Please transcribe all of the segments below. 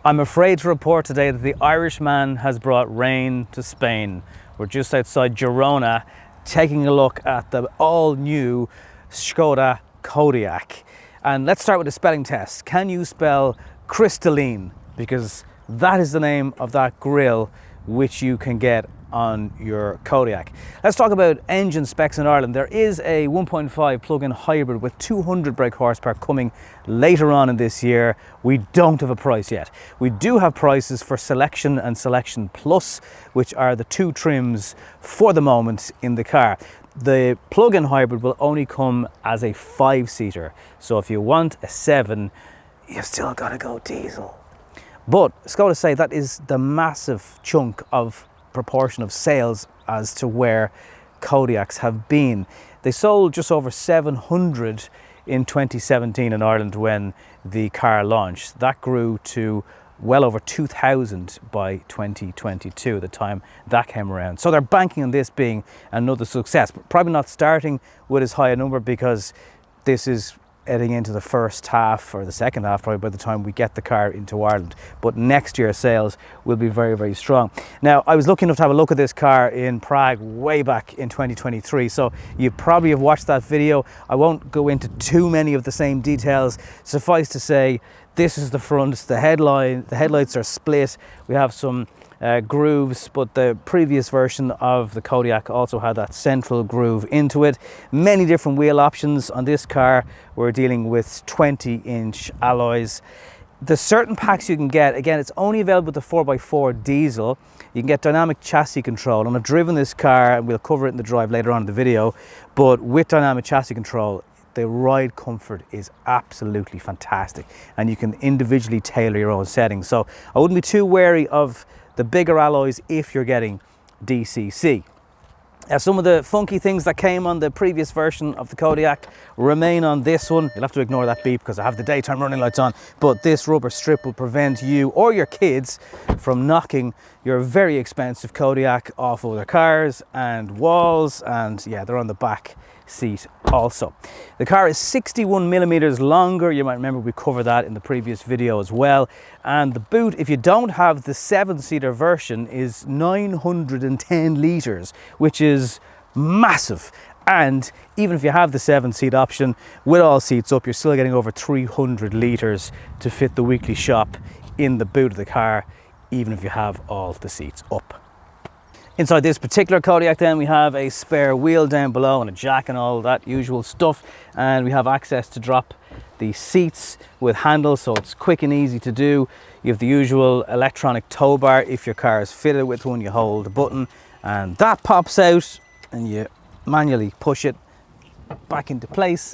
I'm afraid to report today that the Irishman has brought rain to Spain. We're just outside Girona taking a look at the all-new Skoda Kodiaq. And let's start with a spelling test. Can you spell crystalline? Because that is the name of that grille which you can get on your Kodiaq. Let's talk about engine specs in Ireland. There is a 1.5 plug-in hybrid with 200 brake horsepower coming later on in this year. We don't have a price yet. We do have prices for Selection and Selection Plus, which are the two trims for the moment in the car. The plug-in hybrid will only come as a 5-seater. So if you want a 7, you've still got to go diesel. But Skoda say that is the massive chunk of proportion of sales as to where Kodiaqs have been. They sold just over 700 in 2017 in Ireland when the car launched. That grew to well over 2,000 by 2022, the time that came around. So they're banking on this being another success, but probably not starting with as high a number because this is heading into the first half or the second half probably by the time we get the car into Ireland. But next year's sales will be very, very strong. Now, I was lucky enough to have a look at this car in Prague way back in 2023, so you probably have watched that video. I won't go into too many of the same details. Suffice to say, this is the front, the headlights are split. We have some grooves, but the previous version of the Kodiaq also had that central groove into it. Many different wheel options on this car. We're dealing with 20-inch alloys. There's certain packs you can get. Again, it's only available with the 4x4 diesel. You can get dynamic chassis control, and I've driven this car and we'll cover it in the drive later on in the video, but with dynamic chassis control, the ride comfort is absolutely fantastic and you can individually tailor your own settings. So I wouldn't be too wary of the bigger alloys if you're getting DCC. Some of the funky things that came on the previous version of the Kodiaq remain on this one. You'll have to ignore that beep because I have the daytime running lights on, but this rubber strip will prevent you or your kids from knocking your very expensive Kodiaq off other cars and walls, and yeah, they're on the back seat also. The car is 61 millimeters longer. You might remember we covered that in the previous video as well. And the boot, if you don't have the 7-seater version, is 910 litres, which is massive. And even if you have the 7-seat option, with all seats up, you're still getting over 300 litres to fit the weekly shop in the boot of the car, even if you have all the seats up. Inside this particular Kodiaq then we have a spare wheel down below and a jack and all that usual stuff, and we have access to drop the seats with handles, so it's quick and easy to do. You have the usual electronic tow bar. If your car is fitted with one, you hold the button and that pops out and you manually push it back into place,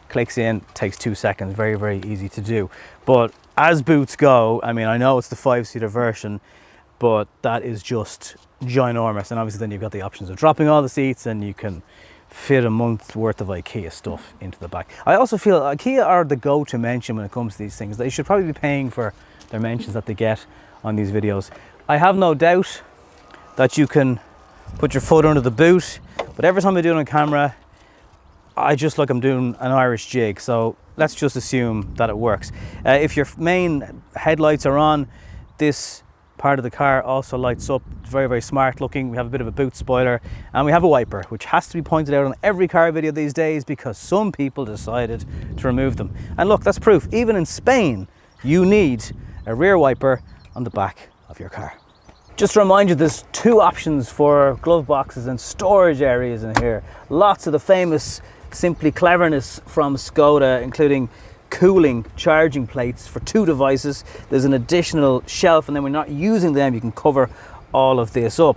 clicks in, takes 2 seconds. Very, very easy to do. But as boots go, I mean, I know it's the 5-seater version, but that is just ginormous. And obviously then you've got the options of dropping all the seats and you can fit a month's worth of IKEA stuff into the back. I also feel IKEA are the go-to mention when it comes to these things. They should probably be paying for their mentions that they get on these videos. I have no doubt that you can put your foot under the boot, but every time I do it on camera, I just like I'm doing an Irish jig. So let's just assume that it works. If your main headlights are on, this part of the car also lights up. It's very, very smart looking. We have a bit of a boot spoiler and we have a wiper, which has to be pointed out on every car video these days because some people decided to remove them. And look, that's proof. Even in Spain, you need a rear wiper on the back of your car. Just to remind you, there's 2 options for glove boxes and storage areas in here. Lots of the famous Simply Cleverness from Skoda, including cooling charging plates for 2 devices. There's an additional shelf, and then we're not using them, you can cover all of this up.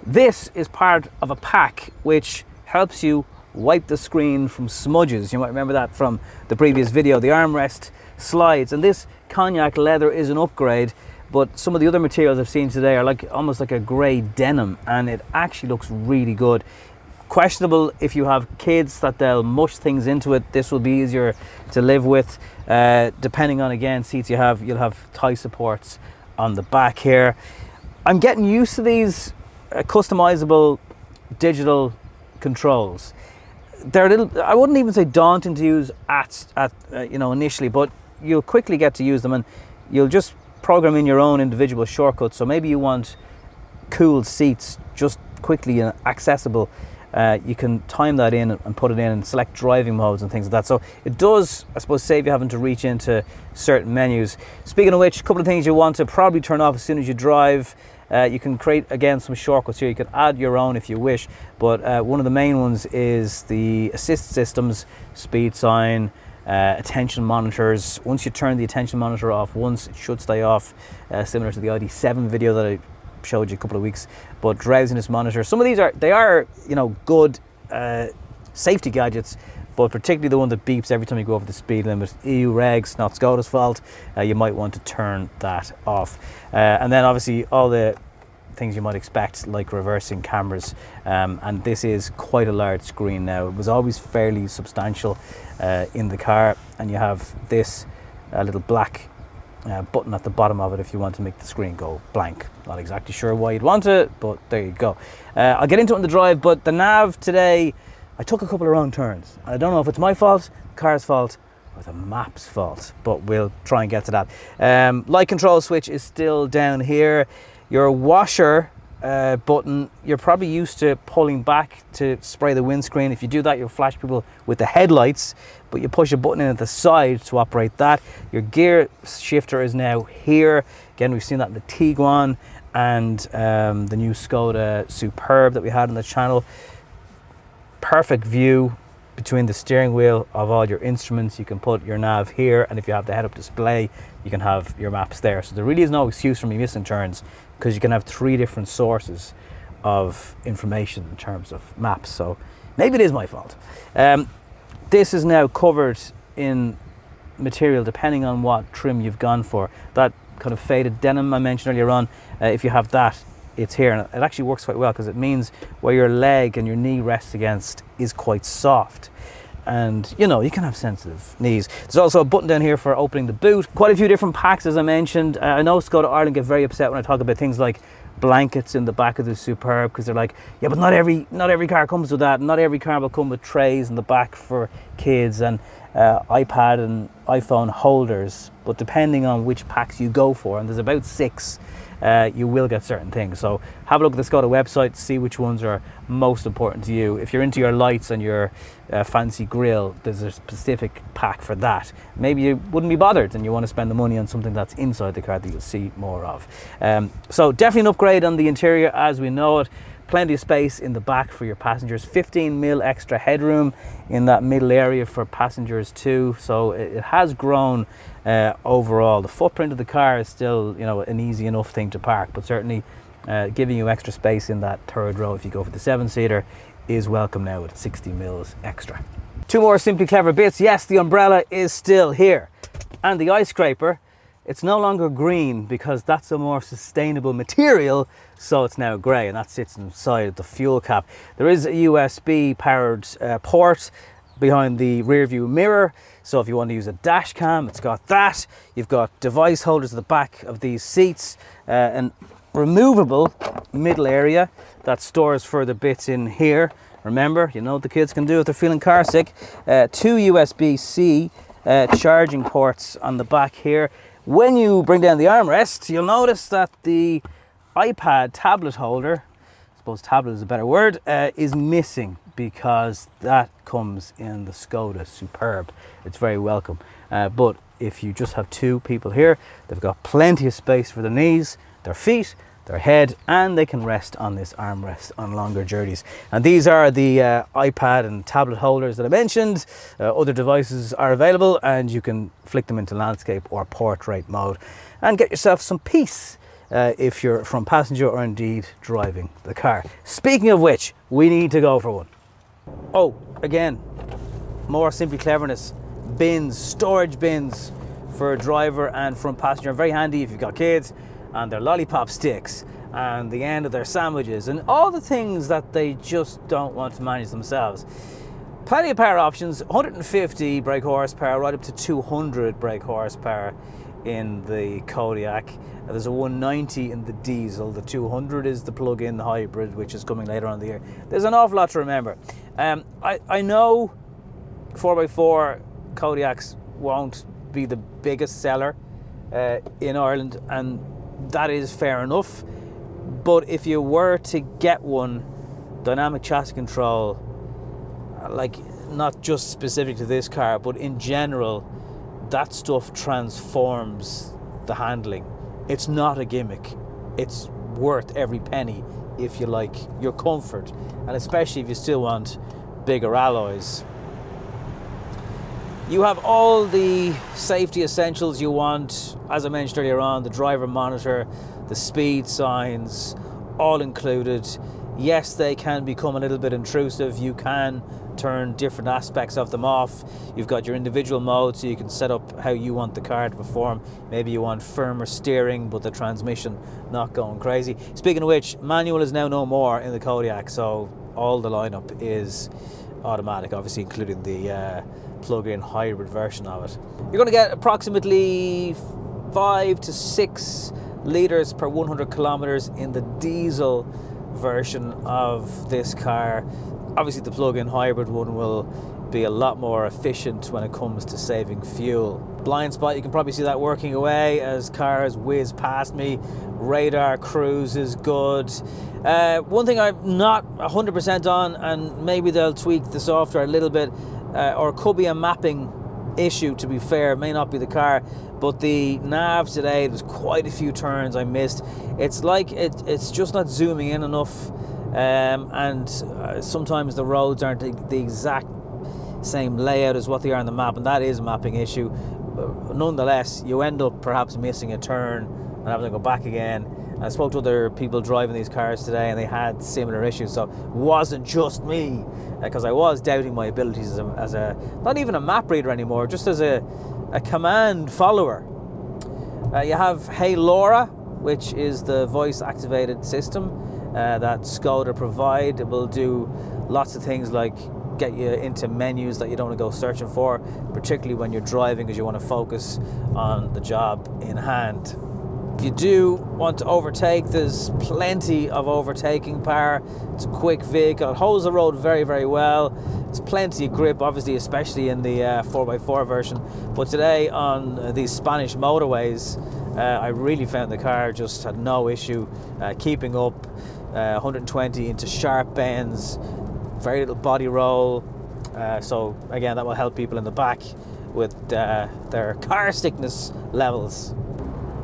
This is part of a pack which helps you wipe the screen from smudges. You might remember that from the previous video. The armrest slides, and this Kodiaq leather is an upgrade, but some of the other materials I've seen today are almost like a grey denim, and it actually looks really good. Questionable if you have kids that they'll mush things into it. This will be easier to live with. Depending on, again, seats you have, you'll have thigh supports on the back here. I'm getting used to these customizable digital controls. They're a little, I wouldn't even say daunting to use at initially, but you'll quickly get to use them, and you'll just program in your own individual shortcuts. So maybe you want cooled seats just quickly and accessible. You can time that in and put it in and select driving modes and things like that. So it does, I suppose, save you having to reach into certain menus. Speaking of which, a couple of things you want to probably turn off as soon as you drive. You can create, again, some shortcuts here. You can add your own if you wish, but one of the main ones is the assist systems, speed sign, attention monitors. Once you turn the attention monitor off once, it should stay off, similar to the ID7 video that I showed you a couple of weeks. But drowsiness monitor, some of these are you know, good safety gadgets, but particularly the one that beeps every time you go over the speed limit. EU regs, not Skoda's fault. You might want to turn that off. And then obviously all the things you might expect, like reversing cameras, and this is quite a large screen now. It was always fairly substantial in the car, and you have this little black button at the bottom of it if you want to make the screen go blank. Not exactly sure why you'd want it, but there you go. I'll get into it on the drive, but the nav today, I took a couple of wrong turns. I don't know if it's my fault, the car's fault, or the map's fault, but we'll try and get to that. Light control switch is still down here. Your washer button, you're probably used to pulling back to spray the windscreen. If you do that, you'll flash people with the headlights, but you push a button in at the side to operate that. Your gear shifter is now here. Again, we've seen that in the Tiguan and the new Skoda Superb that we had on the channel. Perfect view between the steering wheel of all your instruments. You can put your nav here, and if you have the head-up display, you can have your maps there. So there really is no excuse for me missing turns, because you can have 3 different sources of information in terms of maps. So maybe it is my fault. This is now covered in material depending on what trim you've gone for. That kind of faded denim I mentioned earlier on, if you have that, it's here, and it actually works quite well because it means where your leg and your knee rests against is quite soft. And you know, you can have sensitive knees. There's also a button down here for opening the boot. Quite a few different packs, as I mentioned. I know Skoda Ireland get very upset when I talk about things like blankets in the back of the Superb, because they're like, yeah, but not every car comes with that. Not every car will come with trays in the back for kids and iPad and iPhone holders. But depending on which packs you go for, and there's about 6, you will get certain things. So have a look at the Skoda website, see which ones are most important to you. If you're into your lights and your fancy grille, there's a specific pack for that. Maybe you wouldn't be bothered and you want to spend the money on something that's inside the car that you'll see more of. So definitely an upgrade on the interior as we know it. Plenty of space in the back for your passengers, 15mm extra headroom in that middle area for passengers too. So it has grown overall. The footprint of the car is still, you know, an easy enough thing to park, but certainly giving you extra space in that 3rd row if you go for the 7-seater is welcome now at 60mm extra. 2 more Simply Clever bits. Yes, the umbrella is still here, and the ice scraper, it's no longer green because that's a more sustainable material, so it's now grey, and that sits inside the fuel cap. There is a USB powered port behind the rear view mirror, so if you want to use a dash cam, it's got that. You've got device holders at the back of these seats, and removable middle area that stores further bits in here. Remember, you know what the kids can do if they're feeling car sick. 2 USB-C charging ports on the back here. When you bring down the armrest, you'll notice that the iPad tablet holder, I suppose tablet is a better word, is missing because that comes in the Skoda Superb. It's very welcome. But if you just have 2 people here, they've got plenty of space for their knees, their feet, their head, and they can rest on this armrest on longer journeys. And these are the iPad and tablet holders that I mentioned. Other devices are available, and you can flick them into landscape or portrait mode and get yourself some peace if you're from passenger or indeed driving the car. Speaking of which, we need to go for one. Oh, again, more Simply Cleverness. Bins, storage bins for driver and front passenger. Very handy if you've got kids and their lollipop sticks and the end of their sandwiches and all the things that they just don't want to manage themselves. Plenty of power options, 150 brake horsepower right up to 200 brake horsepower in the Kodiaq. There's a 190 in the diesel, the 200 is the plug-in hybrid, which is coming later on in the year. There's an awful lot to remember. I know 4x4 Kodiaqs won't be the biggest seller in Ireland, and that is fair enough. But if you were to get one, dynamic chassis control, like not just specific to this car, but in general, that stuff transforms the handling. It's not a gimmick. It's worth every penny if you like your comfort, and especially if you still want bigger alloys. You have all the safety essentials you want, as I mentioned earlier on, the driver monitor, the speed signs, all included. Yes, they can become a little bit intrusive. You can turn different aspects of them off. You've got your individual modes, so you can set up how you want the car to perform. Maybe you want firmer steering, but the transmission not going crazy. Speaking of which, manual is now no more in the Kodiaq, so all the lineup is automatic, obviously including the plug-in hybrid version of it. You're going to get approximately 5 to 6 litres per 100 kilometres in the diesel version of this car. Obviously the plug-in hybrid one will be a lot more efficient when it comes to saving fuel. Blind spot, you can probably see that working away as cars whiz past me. Radar cruise is good. One thing I'm not 100% on, and maybe they'll tweak the software a little bit, or it could be a mapping issue, to be fair. It may not be the car, but the nav today, there's quite a few turns I missed. It's like it's just not zooming in enough, and sometimes the roads aren't the exact same layout as what they are on the map, and that is a mapping issue. Nonetheless, you end up perhaps missing a turn and having to go back again. I spoke to other people driving these cars today, and they had similar issues, so it wasn't just me, because I was doubting my abilities as a not even a map reader anymore, just as a command follower. You have Hey Laura, which is the voice activated system that Skoda provide. It will do lots of things like get you into menus that you don't want to go searching for, particularly when you're driving, because you want to focus on the job in hand. If you do want to overtake, there's plenty of overtaking power. It's a quick vehicle. It holds the road very, very well. There's plenty of grip, obviously, especially in the 4x4 version. But today on these Spanish motorways, I really found the car just had no issue keeping up. 120 into sharp bends, very little body roll. So again, that will help people in the back with their car sickness levels.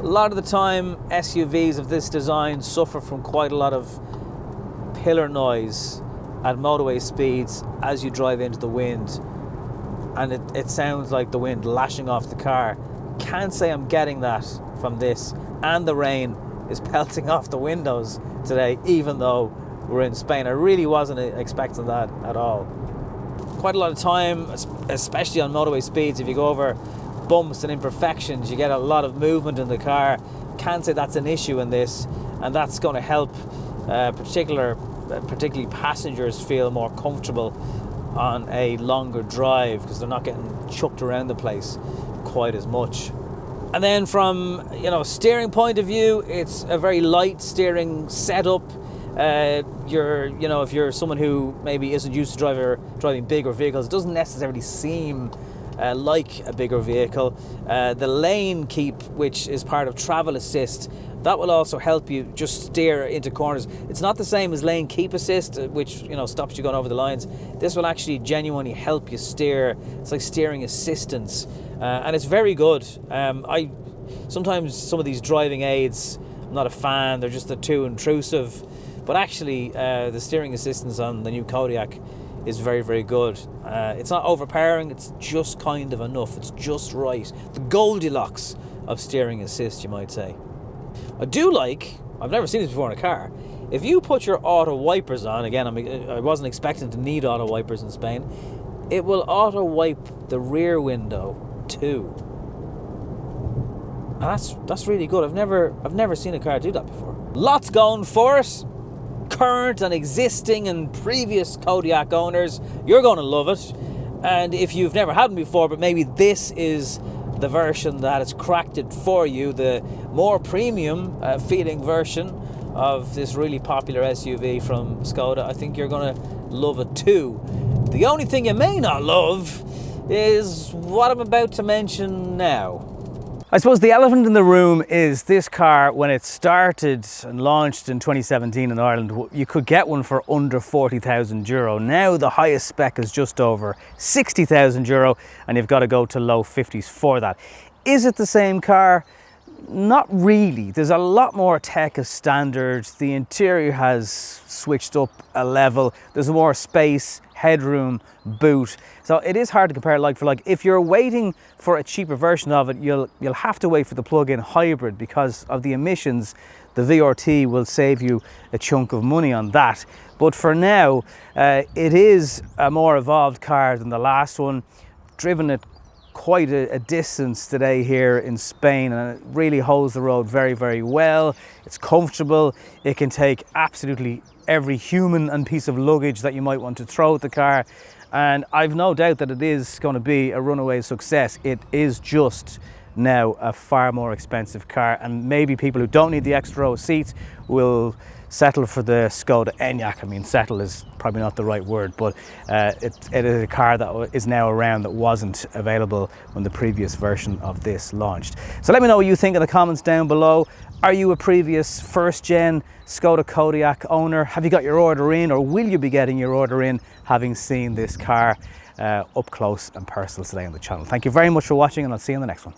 A lot of the time, SUVs of this design suffer from quite a lot of pillar noise at motorway speeds as you drive into the wind, and it sounds like the wind lashing off the car. Can't say I'm getting that from this, and the rain is pelting off the windows today, even though we're in Spain. I really wasn't expecting that at all. Quite a lot of time, especially on motorway speeds, if you go over bumps and imperfections, you get a lot of movement in the car. Can't say that's an issue in this, and that's going to help particularly passengers feel more comfortable on a longer drive, because they're not getting chucked around the place quite as much. And then from steering point of view, it's a very light steering setup. If you're someone who maybe isn't used to driving bigger vehicles, it doesn't necessarily seem like a bigger vehicle. The lane keep, which is part of travel assist, that will also help you just steer into corners. It's not the same as lane keep assist, which stops you going over the lines. This will actually genuinely help you steer. It's like steering assistance, and it's very good. Sometimes some of these driving aids, I'm not a fan. They're just too intrusive. But actually, the steering assistance on the new Kodiaq is very, very good. It's not overpowering, it's just kind of enough. It's just right. The Goldilocks of steering assist, you might say. I do like, I've never seen this before in a car, if you put your auto wipers on, again, I wasn't expecting to need auto wipers in Spain, it will auto wipe the rear window too. And that's really good. I've never seen a car do that before. Lots going for it. Current and existing and previous Kodiaq owners, you're going to love it. And if you've never had one before, but maybe this is the version that has cracked it for you, the more premium feeling version of this really popular SUV from Skoda, I think you're going to love it too. The only thing you may not love is what I'm about to mention now. I suppose the elephant in the room is this car. When it started and launched in 2017 in Ireland, you could get one for under 40,000 euro. Now the highest spec is just over 60,000 euro, and you've got to go to low 50s for that. Is it the same car? Not really. There's a lot more tech as standard. The interior has switched up a level. There's more space, headroom, boot. So it is hard to compare like for like. If you're waiting for a cheaper version of it, you'll have to wait for the plug-in hybrid because of the emissions. The VRT will save you a chunk of money on that. But for now, it is a more evolved car than the last one. Driven it quite a distance today here in Spain, and it really holds the road very, very well. It's comfortable. It can take absolutely every human and piece of luggage that you might want to throw at the car, and I've no doubt that it is going to be a runaway success. It is just now a far more expensive car, and maybe people who don't need the extra row of seats will settle for the Skoda Kodiaq. I mean, settle is probably not the right word, but it is a car that is now around that wasn't available when the previous version of this launched. So let me know what you think in the comments down below. Are you a previous first gen Skoda Kodiaq owner? Have you got your order in, or will you be getting your order in having seen this car up close and personal today on the channel? Thank you very much for watching, and I'll see you in the next one.